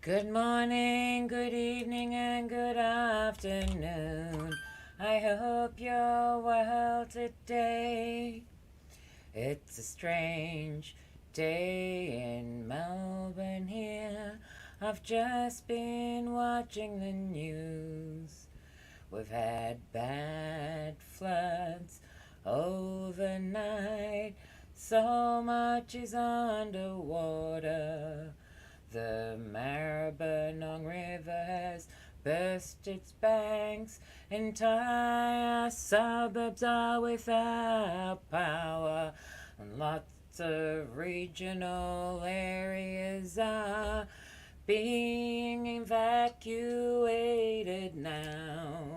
Good morning, good evening, and good afternoon. I hope you're well today. It's a strange day in Melbourne here. I've just been watching the news. We've had bad floods overnight. So much is underwater. The Maribyrnong River has burst its banks. Entire suburbs are without power. And lots of regional areas are being evacuated now.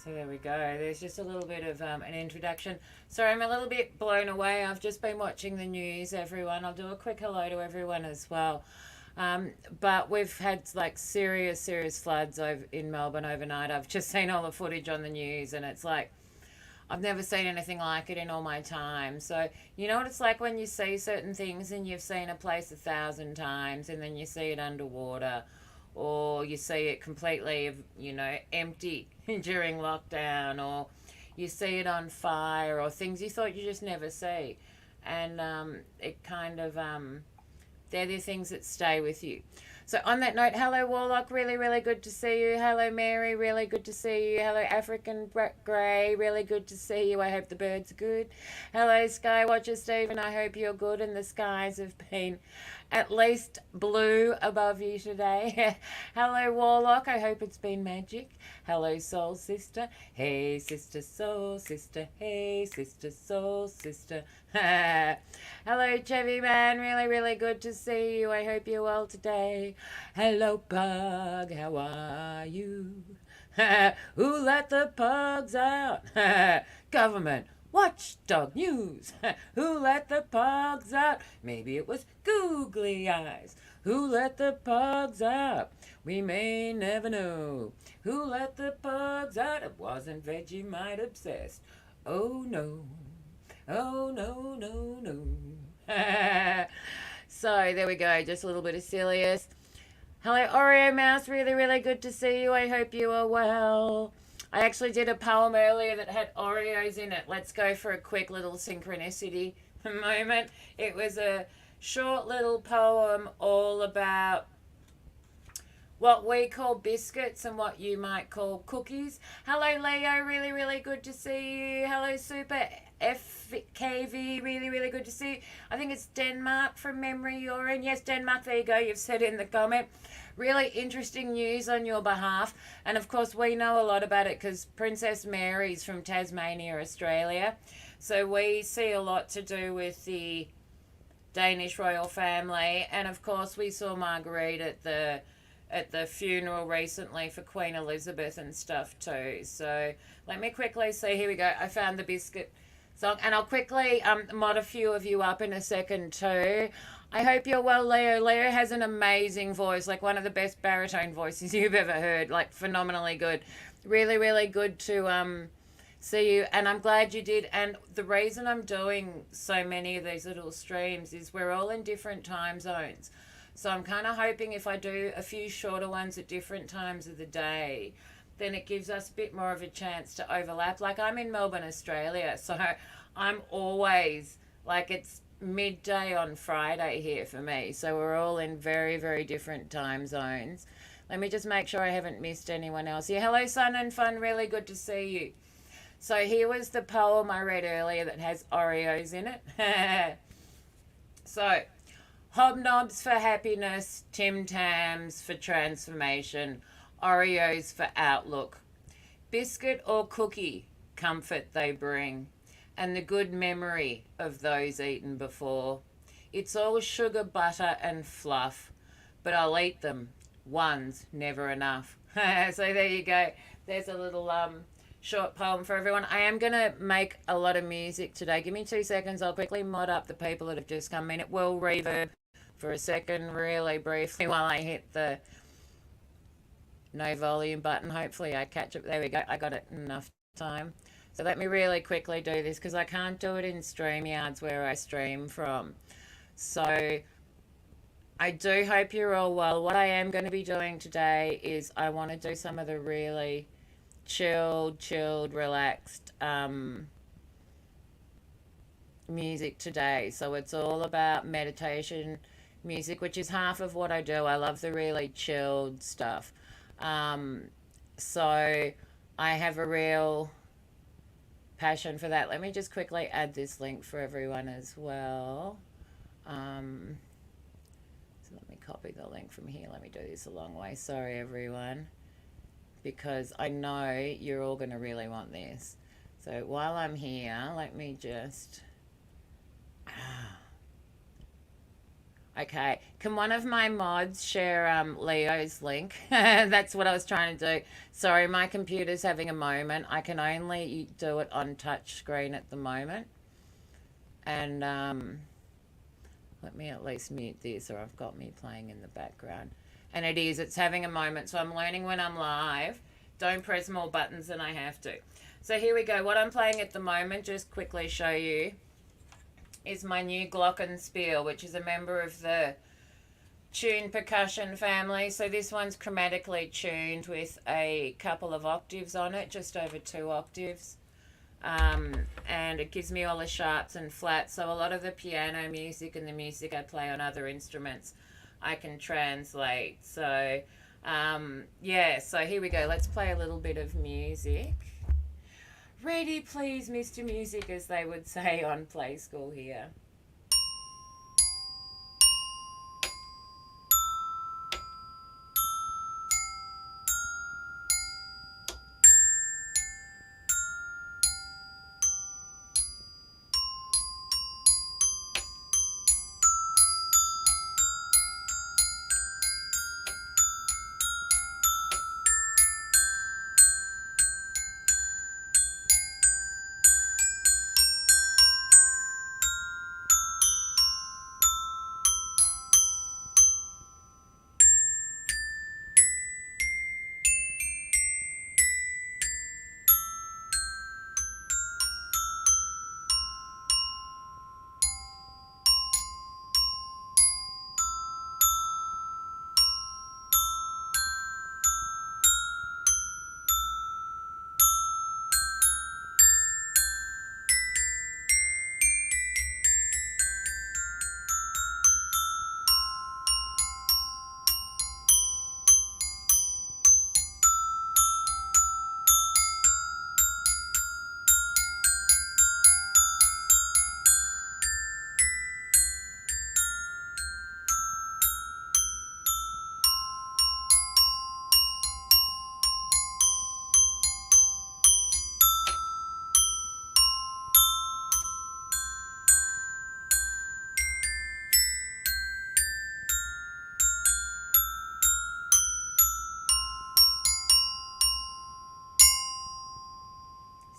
So there we go. There's just a little bit of an introduction. Sorry, I'm a little bit blown away. I've just been watching the news, everyone. I'll do a quick hello to everyone as well. But we've had like serious floods in Melbourne overnight. I've just seen all the footage on the news, and it's like I've never seen anything like it in all my time. So you know what it's like when you see certain things and you've seen a place 1,000 times, and then you see it underwater, or you see it completely, empty during lockdown, or you see it on fire, or things you thought you just never see. And it kind of, they're the things that stay with you. So on that note, hello Warlock, really good to see you. Hello Mary, really good to see you. Hello African Grey, really good to see you. I hope the birds are good. Hello Skywatcher Stephen, I hope you're good and the skies have been at least blue above you today. Hello Warlock, I hope it's been magic. Hello Soul Sister, hey Sister Soul Sister, hey Sister Soul Sister. Hello Chevy Man, really good to see you. I hope you're well today. Hello Pug, how are you? Who let the pugs out? Government watchdog news. Who let the pugs out? Maybe it was googly eyes. Who let the pugs out? We may never know. Who let the pugs out? It wasn't Vegemite obsessed. Oh no. Oh no. So there we go, just a little bit of silliness. Hello Oreo Mouse, really good to see you. I hope you are well. I actually did a poem earlier that had Oreos in it. Let's go for a quick little synchronicity moment. It was a short little poem all about what we call biscuits and what you might call cookies. Hello Leo, really good to see you. Hello Super FKV, really good to see you. I think it's Denmark from memory you're in. Yes, Denmark, there you go, you've said in the comment. Really interesting news on your behalf. And of course we know a lot about it because Princess Mary's from Tasmania, Australia. So we see a lot to do with the Danish royal family. And of course we saw Marguerite at the funeral recently for Queen Elizabeth and stuff too. So let me quickly see. Here we go. I found the biscuit song, and I'll quickly mod a few of you up in a second too. I hope you're well, Leo. Leo has an amazing voice, like one of the best baritone voices you've ever heard, like phenomenally good. Really good to see you, and I'm glad you did. And the reason I'm doing so many of these little streams is we're all in different time zones. So I'm kind of hoping if I do a few shorter ones at different times of the day, then it gives us a bit more of a chance to overlap. Like I'm in Melbourne, Australia, so I'm always, like it's midday on Friday here for me. So we're all in very different time zones. Let me just make sure I haven't missed anyone else here. Hello, Sun and Fun, really good to see you. So here was the poem I read earlier that has Oreos in it. So, hobnobs for happiness, Tim Tams for transformation, Oreos for outlook. Biscuit or cookie, comfort they bring, and the good memory of those eaten before. It's all sugar, butter, and fluff, but I'll eat them. One's never enough. So there you go. There's a little short poem for everyone. I am going to make a lot of music today. Give me 2 seconds. I'll quickly mod up the people that have just come in. It will reverb for a second, really briefly, while I hit the no volume button. Hopefully I catch it. There we go. I got it in enough time. So let me really quickly do this because I can't do it in StreamYards where I stream from. So I do hope you're all well. What I am going to be doing today is I want to do some of the really chilled, relaxed music today. So it's all about meditation music, which is half of what I do. I love the really chilled stuff. So I have a real passion for that. Let me just quickly add this link for everyone as well. So let me copy the link from here. Let me do this a long way. Sorry, everyone, because I know you're all going to really want this. So while I'm here, let me just... Okay, can one of my mods share Leo's link? That's what I was trying to do. Sorry, my computer's having a moment. I can only do it on touch screen at the moment. And let me at least mute this, or I've got me playing in the background. And it's having a moment. So I'm learning when I'm live. Don't press more buttons than I have to. So here we go. What I'm playing at the moment, just quickly show you, is my new Glockenspiel, which is a member of the tuned percussion family. So this one's chromatically tuned with a couple of octaves on it, just over 2 octaves. And it gives me all the sharps and flats. So a lot of the piano music and the music I play on other instruments, I can translate. So, yeah, so here we go. Let's play a little bit of music. Ready, please, Mr. Music, as they would say on Play School here.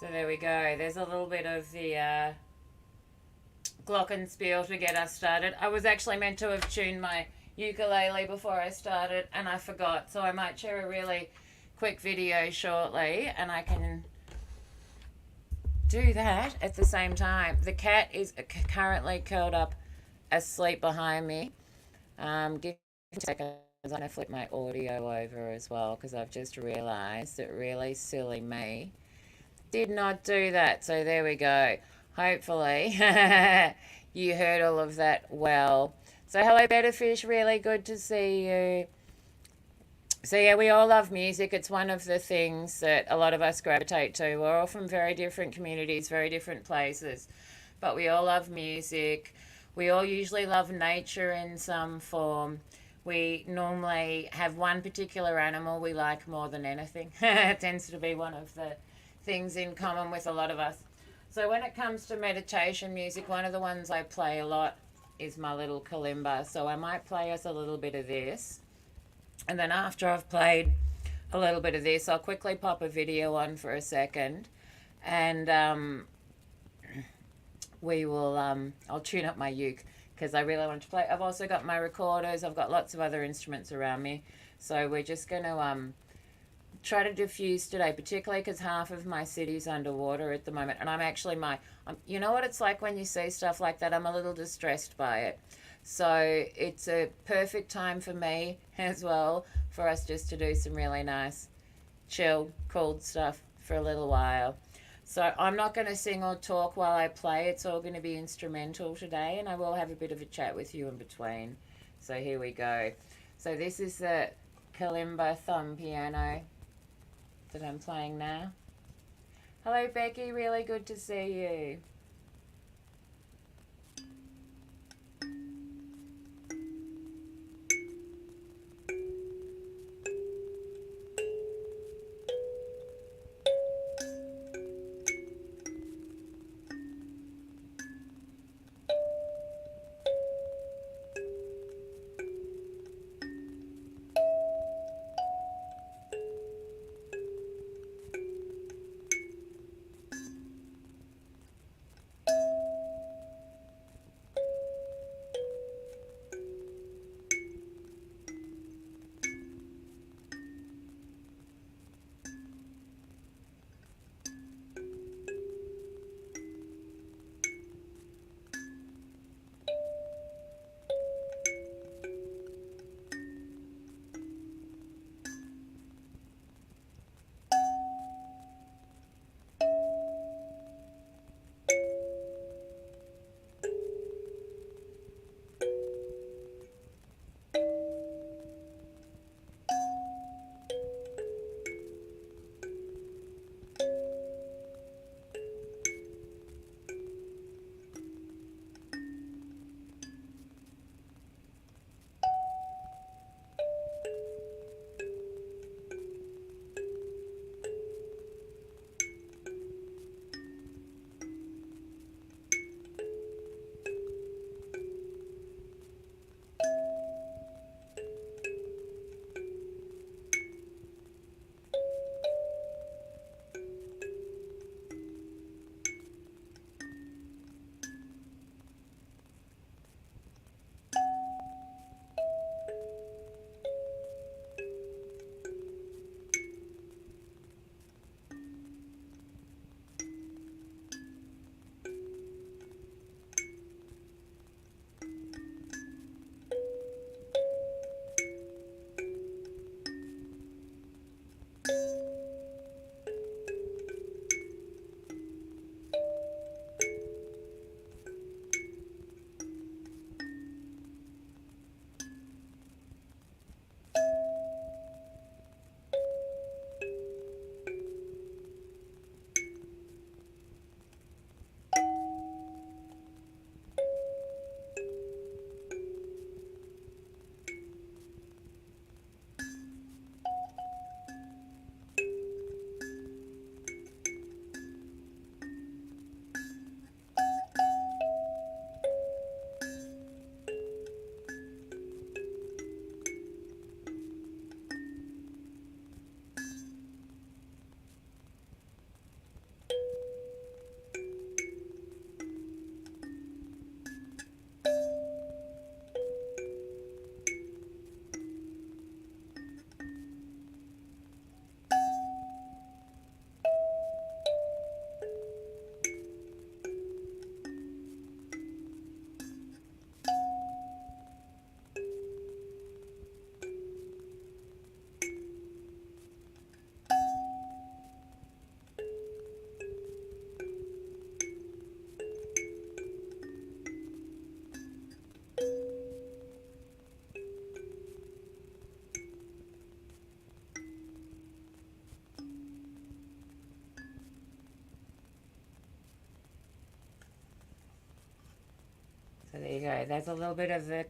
So there we go. There's a little bit of the Glockenspiel to get us started. I was actually meant to have tuned my ukulele before I started, and I forgot. So I might share a really quick video shortly, and I can do that at the same time. The cat is currently curled up asleep behind me. Give me a second. I'm going to flip my audio over as well, because I've just realised that really silly me did not do that. So there we go. Hopefully you heard all of that well. So hello, Betterfish. Really good to see you. So yeah, we all love music. It's one of the things that a lot of us gravitate to. We're all from very different communities, very different places, but we all love music. We all usually love nature in some form. We normally have one particular animal we like more than anything. It tends to be one of the things in common with a lot of us. So when it comes to meditation music, one of the ones I play a lot is my little kalimba. So I might play us a little bit of this. And then after I've played a little bit of this, I'll quickly pop a video on for a second. And we will, I'll tune up my uke because I really want to play. I've also got my recorders. I've got lots of other instruments around me. So we're just going to try to diffuse today, particularly because half of my city's underwater at the moment. And I'm actually you know what it's like when you see stuff like that? I'm a little distressed by it. So it's a perfect time for me as well for us just to do some really nice, chill, cool stuff for a little while. So I'm not going to sing or talk while I play. It's all going to be instrumental today, and I will have a bit of a chat with you in between. So here we go. So this is the Kalimba Thumb Piano that I'm playing now. Hello, Becky. Really good to see you. So there you go. There's a little bit of the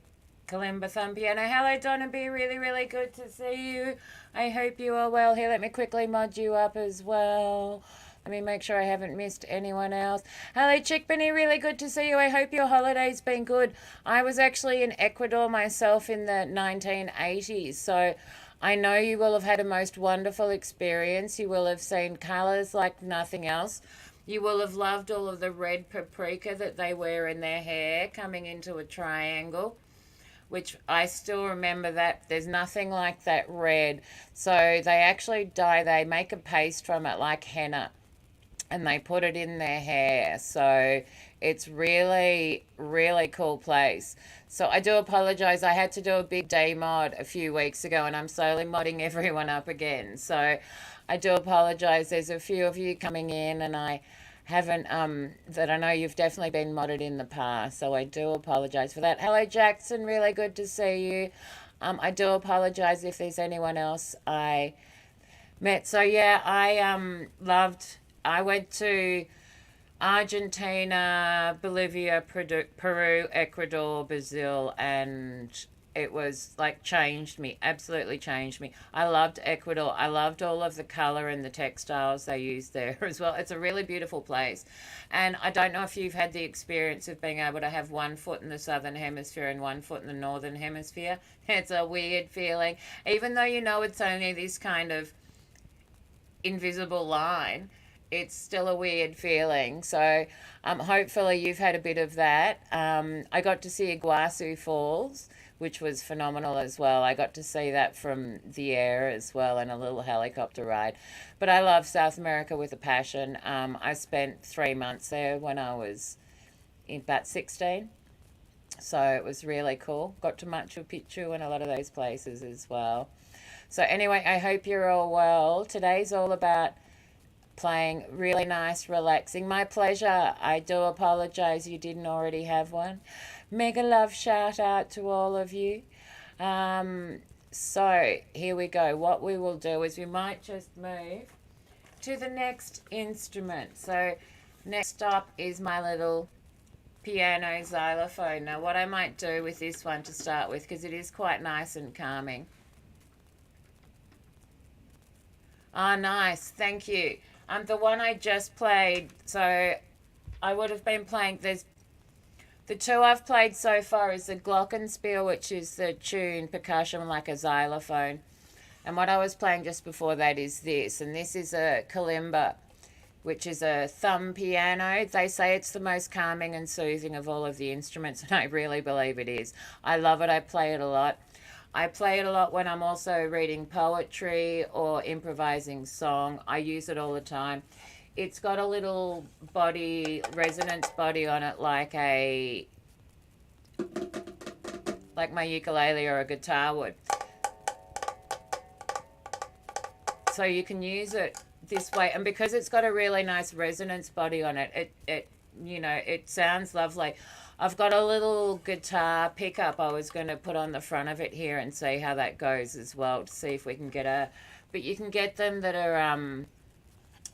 Kalimba Thumb Piano. Hello, Donna B. Really, really good to see you. I hope you are well. Here, let me quickly mod you up as well. Let me make sure I haven't missed anyone else. Hello, Chickpenny. Really good to see you. I hope your holiday's been good. I was actually in Ecuador myself in the 1980s, so I know you will have had a most wonderful experience. You will have seen colours like nothing else. You will have loved all of the red paprika that they wear in their hair coming into a triangle, which I still remember that. There's nothing like that red. So they actually they make a paste from it like henna, and they put it in their hair. So it's really, really cool place. So I do apologize. I had to do a big day mod a few weeks ago, and I'm slowly modding everyone up again. So I do apologize. There's a few of you coming in, and I haven't that I know you've definitely been modded in the past, so I do apologize for that. Hello, Jackson. Really good to see you. I do apologize if there's anyone else I met. So yeah, I went to Argentina, Bolivia, Peru, Ecuador, Brazil, and it was like changed me, absolutely changed me. I loved Ecuador. I loved all of the color and the textiles they used there as well. It's a really beautiful place. And I don't know if you've had the experience of being able to have one foot in the southern hemisphere and one foot in the northern hemisphere. It's a weird feeling. Even though you know it's only this kind of invisible line, it's still a weird feeling. So hopefully you've had a bit of that. I got to see Iguazu Falls, which was phenomenal as well. I got to see that from the air as well in a little helicopter ride. But I love South America with a passion. I spent 3 months there when I was about 16. So it was really cool. Got to Machu Picchu and a lot of those places as well. So anyway, I hope you're all well. Today's all about playing really nice, relaxing. My pleasure. I do apologize you didn't already have one. Mega love shout out to all of you. So here we go. What we will do is we might just move to the next instrument. So next up is my little piano xylophone. Now what I might do with this one to start with, because it is quite nice and calming. Oh, nice. Thank you. The one I just played, so I would have been playing, the two I've played so far is the Glockenspiel, which is the tune percussion like a xylophone. And what I was playing just before that is this. And this is a Kalimba, which is a thumb piano. They say it's the most calming and soothing of all of the instruments, and I really believe it is. I love it. I play it a lot. I play it a lot when I'm also reading poetry or improvising song. I use it all the time. It's got a little body, resonance body on it like my ukulele or a guitar would. So you can use it this way, and because it's got a really nice resonance body on it, it sounds lovely. I've got a little guitar pickup I was going to put on the front of it here and see how that goes as well, to see if we can get but you can get them that are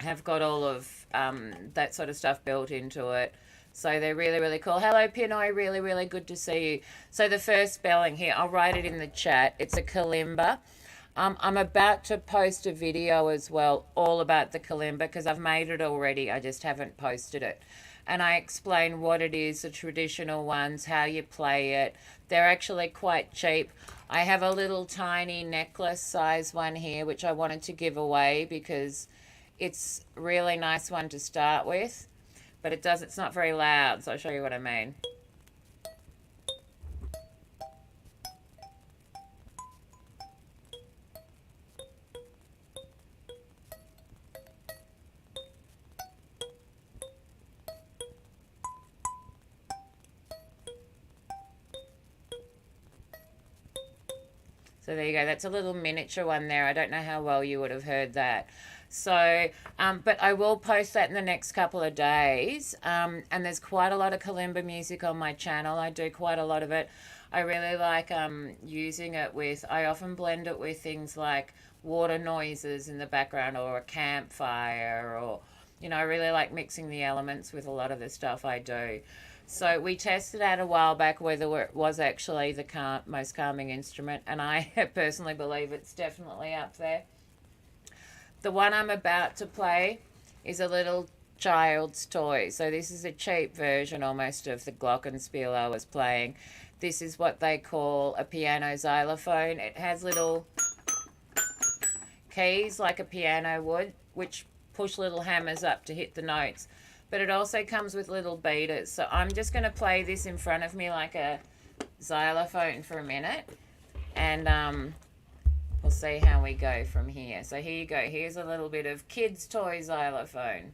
have got all of that sort of stuff built into it. So they're really, really cool. Hello, Pinoy. Really, really good to see you. So the first spelling here, I'll write it in the chat. It's a kalimba. I'm about to post a video as well all about the kalimba because I've made it already. I just haven't posted it. And I explain what it is, the traditional ones, how you play it. They're actually quite cheap. I have a little tiny necklace size one here, which I wanted to give away because it's a really nice one to start with. But it's not very loud, so I'll show you what I mean. So there you go. That's a little miniature one there. I don't know how well you would have heard that. So, but I will post that in the next couple of days. And there's quite a lot of kalimba music on my channel. I do quite a lot of it. I really like using it with, I often blend it with things like water noises in the background or a campfire or, I really like mixing the elements with a lot of the stuff I do. So we tested out a while back whether it was actually the most calming instrument, and I personally believe it's definitely up there. The one I'm about to play is a little child's toy. So this is a cheap version almost of the Glockenspiel I was playing. This is what they call a piano xylophone. It has little keys like a piano would, which push little hammers up to hit the notes. But it also comes with little beaters. So I'm just going to play this in front of me like a xylophone for a minute. And we'll see how we go from here. So here you go. Here's a little bit of kids' toy xylophone.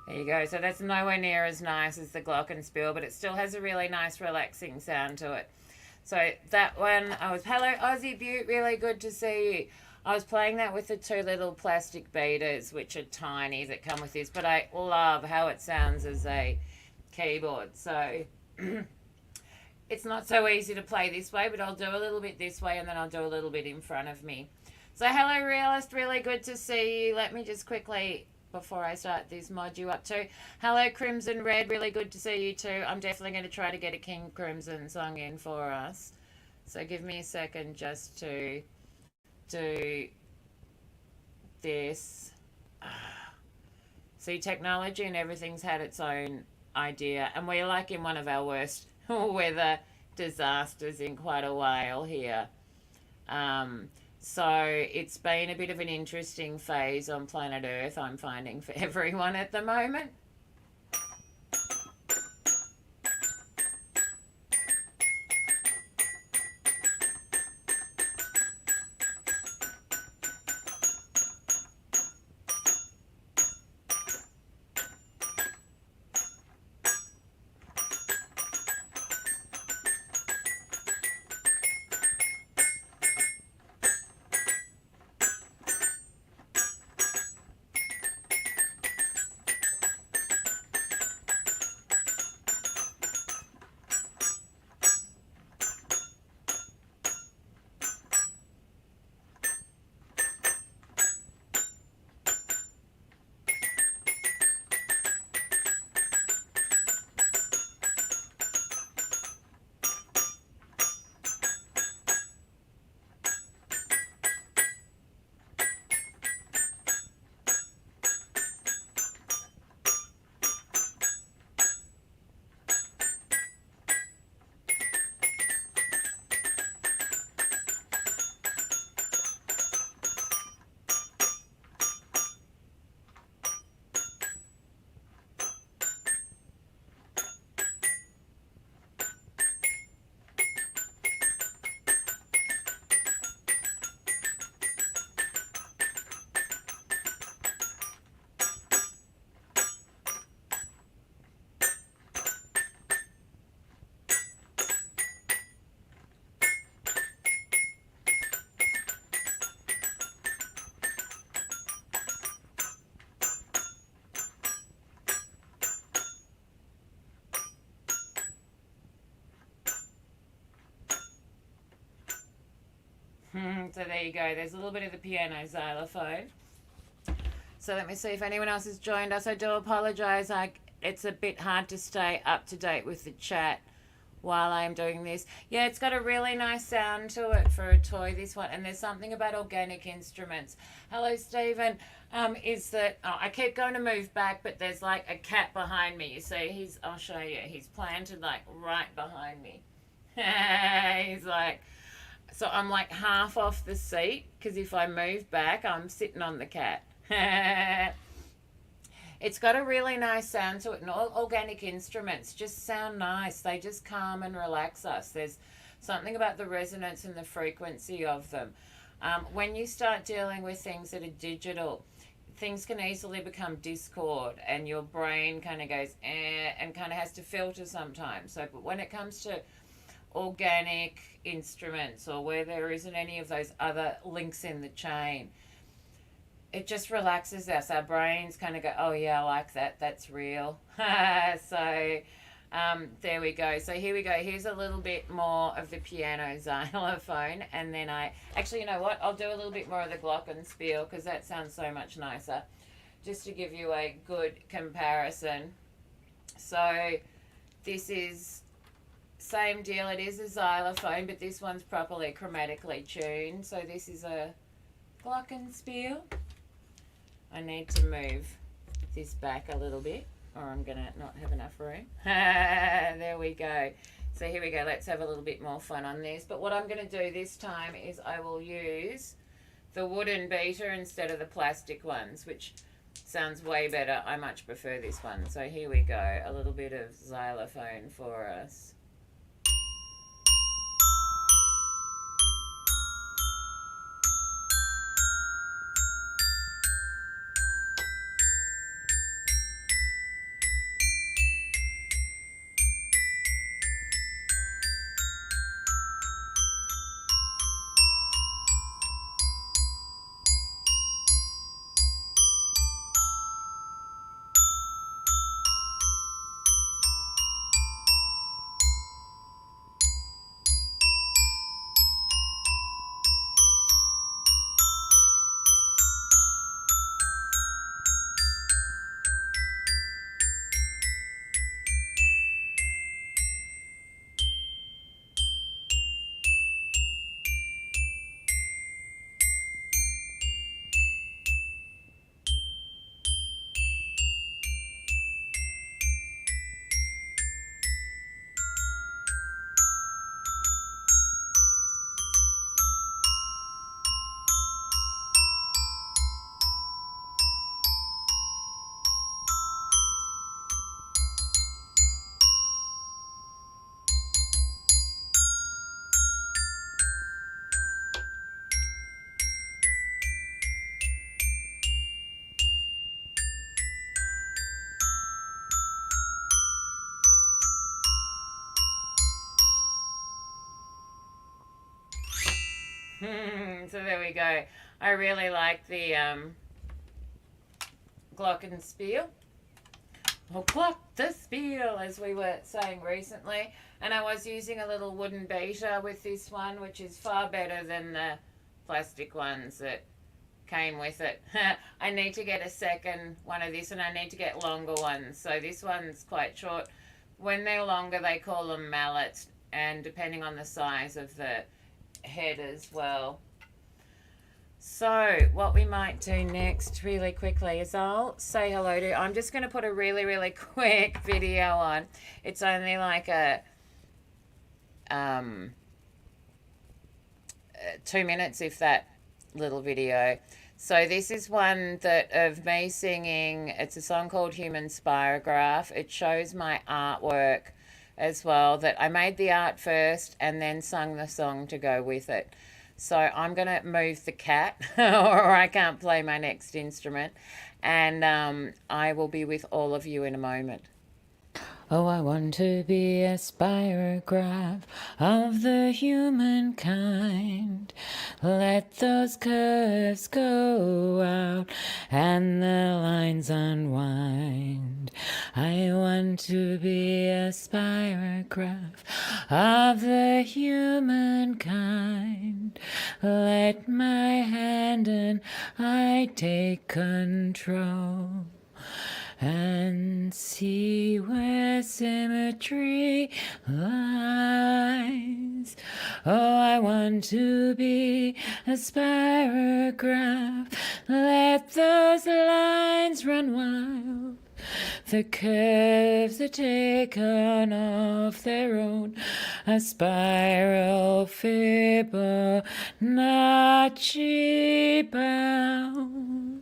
There you go. So that's nowhere near as nice as the Glockenspiel, but it still has a really nice relaxing sound to it. So that one, hello Aussie Butte, really good to see you. I was playing that with the two little plastic beaters, which are tiny, that come with this, but I love how it sounds as a keyboard. So it's not so easy to play this way, but I'll do a little bit this way and then I'll do a little bit in front of me. So hello Realist, really good to see you. Let me just quickly, before I start this, mod you up too. Hello Crimson Red, really good to see you too. I'm definitely going to try to get a King Crimson song in for us. So give me a second just to do this. See, technology and everything's had its own idea, and we're like in one of our worst weather disasters in quite a while here. So it's been a bit of an interesting phase on planet Earth, I'm finding, for everyone at the moment. So there you go. There's a little bit of the piano xylophone. So let me see if anyone else has joined us. I do apologize. It's a bit hard to stay up to date with the chat while I'm doing this. Yeah, it's got a really nice sound to it for a toy, this one. And there's something about organic instruments. Hello, Stephen. Is that I keep going to move back, but there's like a cat behind me. You see, I'll show you. He's planted like right behind me. He's like, so I'm like half off the seat because if I move back, I'm sitting on the cat. It's got a really nice sound to it, and all organic instruments just sound nice. They just calm and relax us. There's something about the resonance and the frequency of them. When you start dealing with things that are digital, things can easily become discord, and your brain kind of goes and kind of has to filter sometimes. So, but when it comes to organic instruments, or where there isn't any of those other links in the chain, it just relaxes us. Our brains kind of go, oh yeah, I like that. That's real. So there we go. So here we go. Here's a little bit more of the piano xylophone. And then actually, you know what? I'll do a little bit more of the Glockenspiel because that sounds so much nicer. Just to give you a good comparison. So this is same deal. It is a xylophone, but this one's properly chromatically tuned. So this is a Glockenspiel. I need to move this back a little bit or I'm going to not have enough room. There we go. So here we go. Let's have a little bit more fun on this. But what I'm going to do this time is I will use the wooden beater instead of the plastic ones, which sounds way better. I much prefer this one. So here we go. A little bit of xylophone for us. So there we go. I really like the Glockenspiel. Or Glockenspiel, as we were saying recently. And I was using a little wooden beater with this one, which is far better than the plastic ones that came with it. I need to get a second one of this, and I need to get longer ones. So this one's quite short. When they're longer, they call them mallets, and depending on the size of the head as well. So what we might do next really quickly is I'll say hello to, I'm just going to put a really, really quick video on. It's only like a 2 minutes, if that, little video. So this is one that of me singing. It's a song called Human Spirograph. It shows my artwork as well, that I made the art first and then sung the song to go with it. So I'm going to move the cat or I can't play my next instrument, and I will be with all of you in a moment. Oh, I want to be a spirograph of the humankind. Let those curves go out and the lines unwind. I want to be a spirograph of the humankind. Let my hand and I take control and see where symmetry lies. Oh, I want to be a spirograph. Let those lines run wild. The curves are taken off their own. A spiral Fibonacci bound.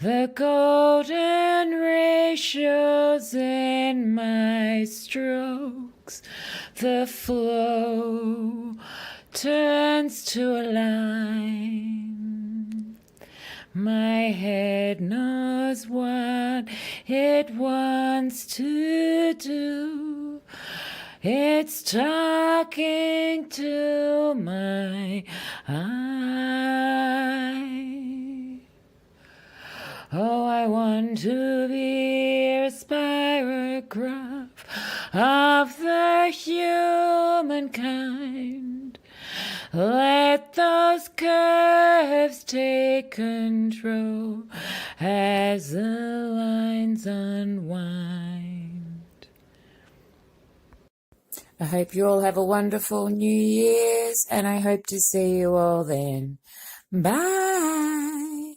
The golden ratios in my strokes, the flow turns to a line. My head knows what it wants to do. It's talking to my eye. Oh, I want to be a spirograph of the humankind. Let those curves take control as the lines unwind. I hope you all have a wonderful New Year's, and I hope to see you all then. Bye.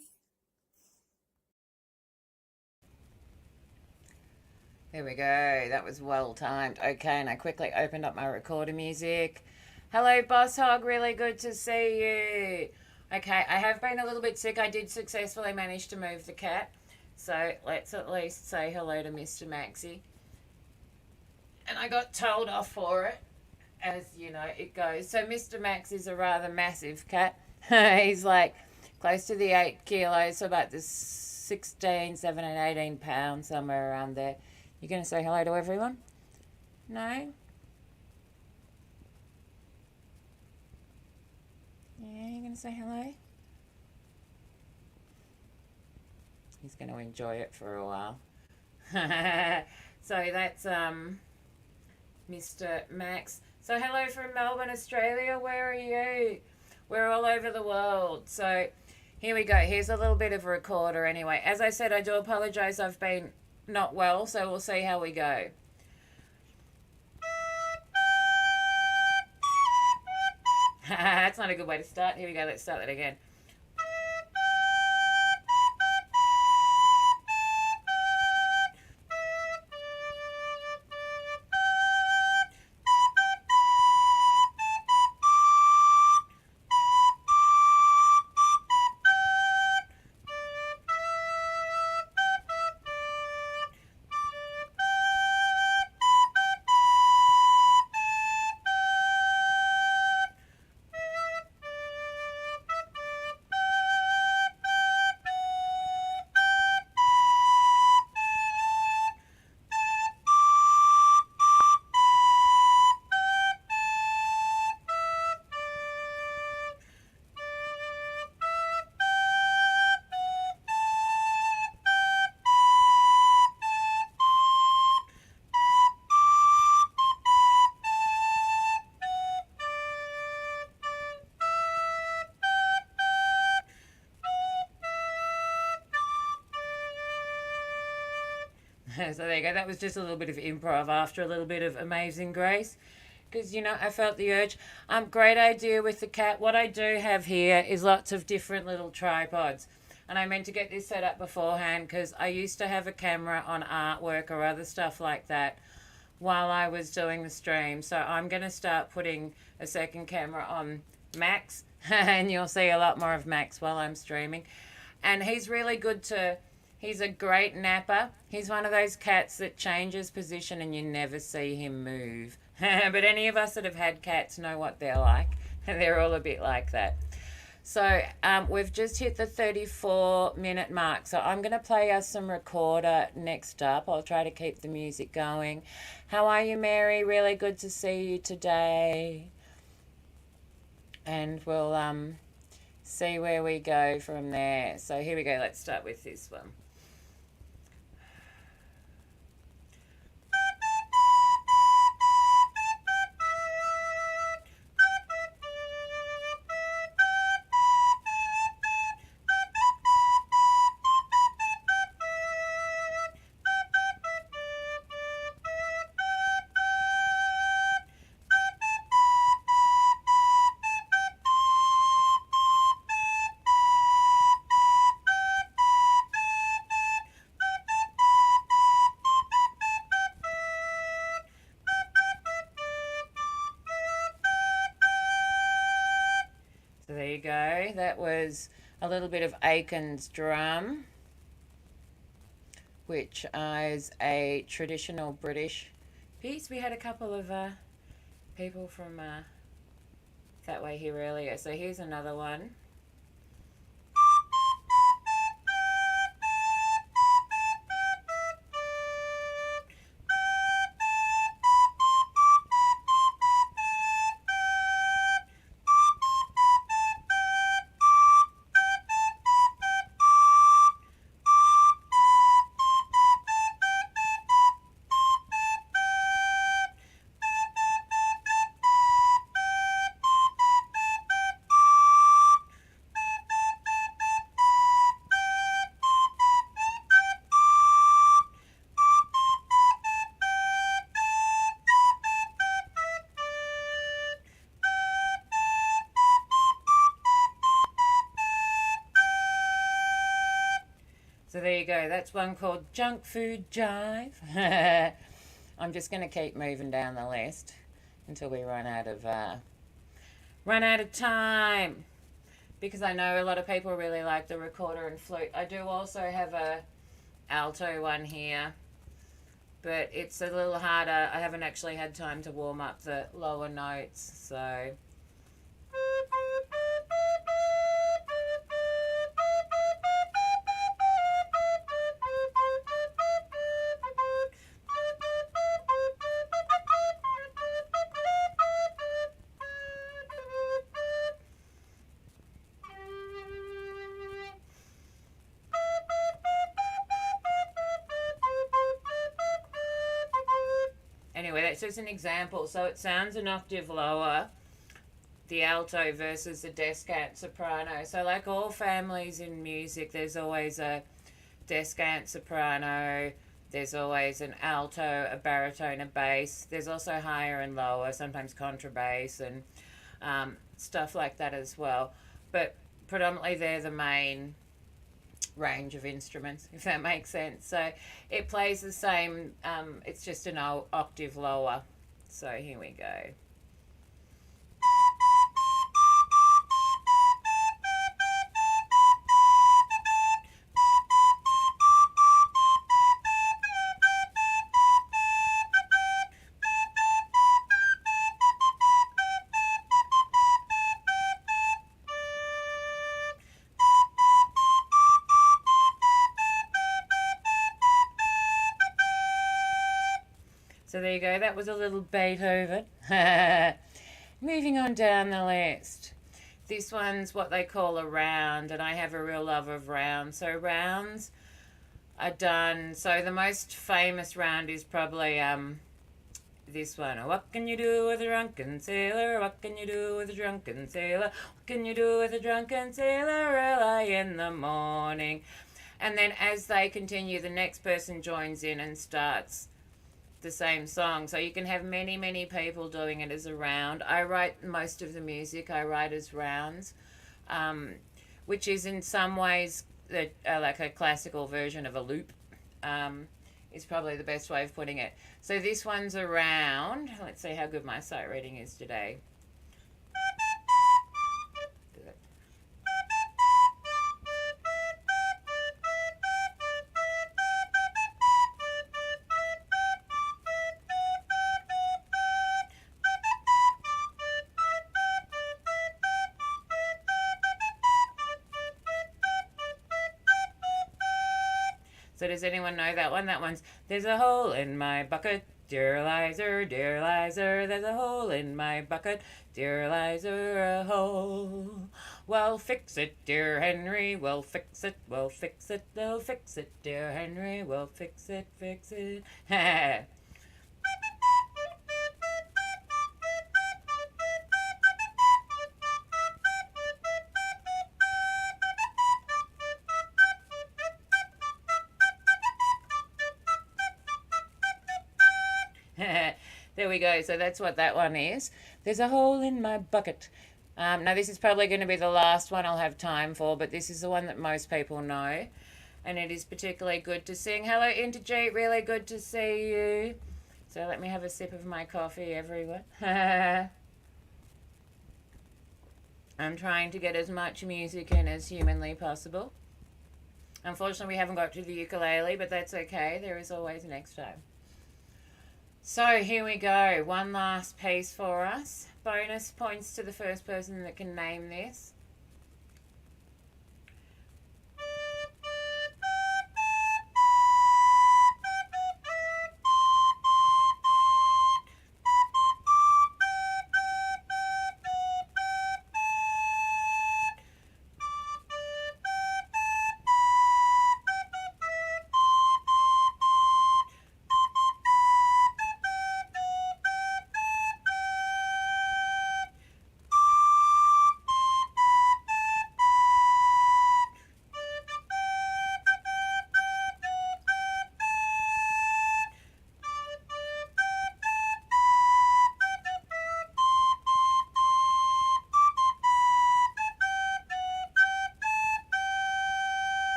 There we go. That was well timed. Okay, and I quickly opened up my recorder music. Hello, Boss Hog. Really good to see you. Okay, I have been a little bit sick. I did successfully manage to move the cat. So let's at least say hello to Mr. Maxie. And I got told off for it, as you know it goes. So Mr. Max is a rather massive cat. He's like close to the 8 kilos, so about the 16, 17, 18 pounds, somewhere around there. You going to say hello to everyone? No? Yeah, you going to say hello? He's going to enjoy it for a while. So that's Mr. Max. So hello from Melbourne, Australia. Where are you? We're all over the world. So here we go. Here's a little bit of a recorder anyway. As I said, I do apologise. I've been not well, so we'll see how we go. That's not a good way to start. Here we go. Let's start that again. So there you go. That was just a little bit of improv after a little bit of Amazing Grace. Because, you know, I felt the urge. Great idea with the cat. What I do have here is lots of different little tripods. And I meant to get this set up beforehand because I used to have a camera on artwork or other stuff like that while I was doing the stream. So I'm going to start putting a second camera on Max. And you'll see a lot more of Max while I'm streaming. And he's really good to... He's a great napper. He's one of those cats that changes position and you never see him move. But any of us that have had cats know what they're like. They're all a bit like that. So we've just hit the 34-minute mark. So I'm going to play us some recorder next up. I'll try to keep the music going. How are you, Mary? Really good to see you today. And we'll see where we go from there. So here we go. Let's start with this one. So there you go. That was a little bit of Aiken's drum, which is a traditional British piece. We had a couple of people from that way here earlier. So here's another one. So there you go. That's one called Junk Food Jive. I'm just going to keep moving down the list until we run out of time, because I know a lot of people really like the recorder and flute. I do also have a alto one here, but it's a little harder. I haven't actually had time to warm up the lower notes, so... Anyway, that's just an example. So it sounds an octave lower, the alto versus the descant soprano. So like all families in music, there's always a descant soprano, there's always an alto, a baritone, a bass. There's also higher and lower, sometimes contrabass and stuff like that as well. But predominantly they're the main range of instruments, if that makes sense. So it plays the same, it's just an octave lower. So here we go. So there you go, that was a little Beethoven. Moving on down the list. This one's what they call a round, and I have a real love of rounds. So rounds are done, so the most famous round is probably this one. What can you do with a drunken sailor? What can you do with a drunken sailor? What can you do with a drunken sailor early in the morning? And then as they continue, the next person joins in and starts the same song. So you can have many, many people doing it as a round. I write most of the music, I write as rounds, which is in some ways like a classical version of a loop, is probably the best way of putting it. So this one's a round. Let's see how good my sight reading is today. So does anyone know that one? That one's, there's a hole in my bucket, dear Eliza, there's a hole in my bucket, dear Eliza, a hole. Well, fix it, dear Henry, well, fix it, well, fix it, they'll fix it, dear Henry, well, fix it, fix it. There we go. So that's what that one is. There's a hole in my bucket. Now, this is probably going to be the last one I'll have time for, but this is the one that most people know. And it is particularly good to sing. Hello, Interject. Really good to see you. So let me have a sip of my coffee, everyone. I'm trying to get as much music in as humanly possible. Unfortunately, we haven't got to the ukulele, but that's okay. There is always next time. So here we go. One last piece for us. Bonus points to the first person that can name this.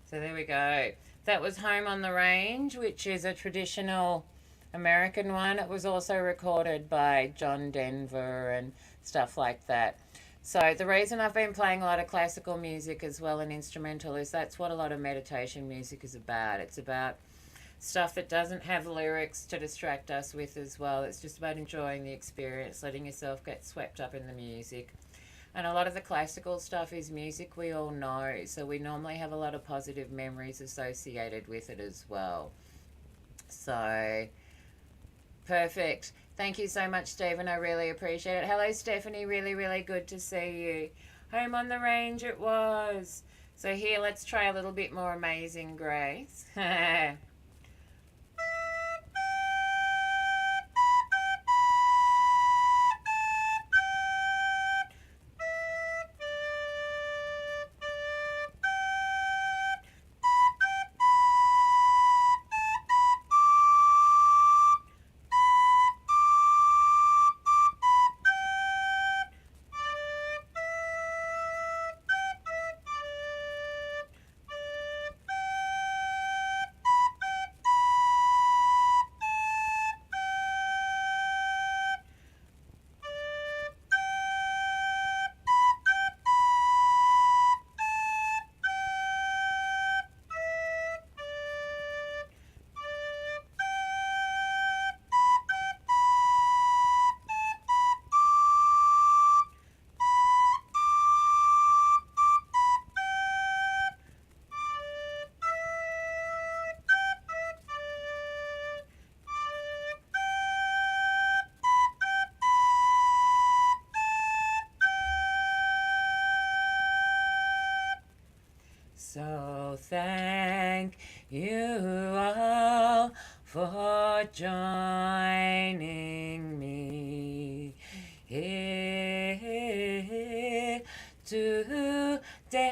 So there we go. That was Home on the Range, which is a traditional American one. It was also recorded by John Denver and stuff like that. So the reason I've been playing a lot of classical music as well and instrumental is that's what a lot of meditation music is about. It's about stuff that doesn't have lyrics to distract us with as well. It's just about enjoying the experience, letting yourself get swept up in the music. And a lot of the classical stuff is music we all know, so we normally have a lot of positive memories associated with it as well. So, perfect. Thank you so much, Stephen. I really appreciate it. Hello, Stephanie. Really, really good to see you. Home on the Range it was. So here, let's try a little bit more Amazing Grace. So thank you all for joining me here today.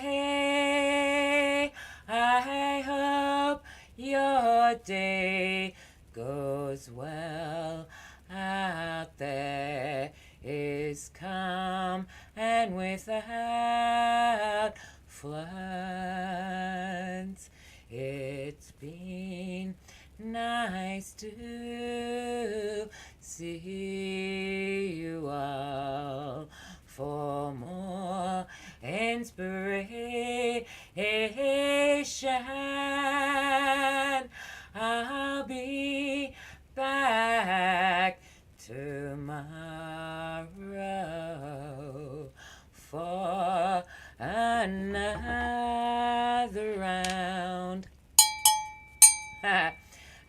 I hope your day goes well out there. Is calm and without floods. It's been nice to see you all. For more inspiration, I'll be back tomorrow for another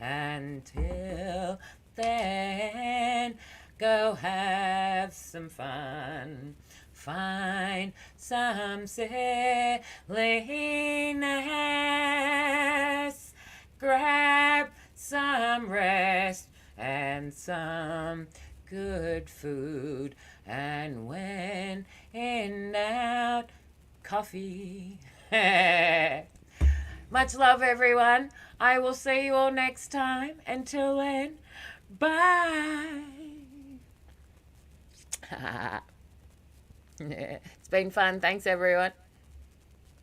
Until then, go have some fun. Find some silliness. Grab some rest and some good food. And when in doubt, coffee. Much love, everyone. I will see you all next time. Until then, bye. It's been fun. Thanks, everyone.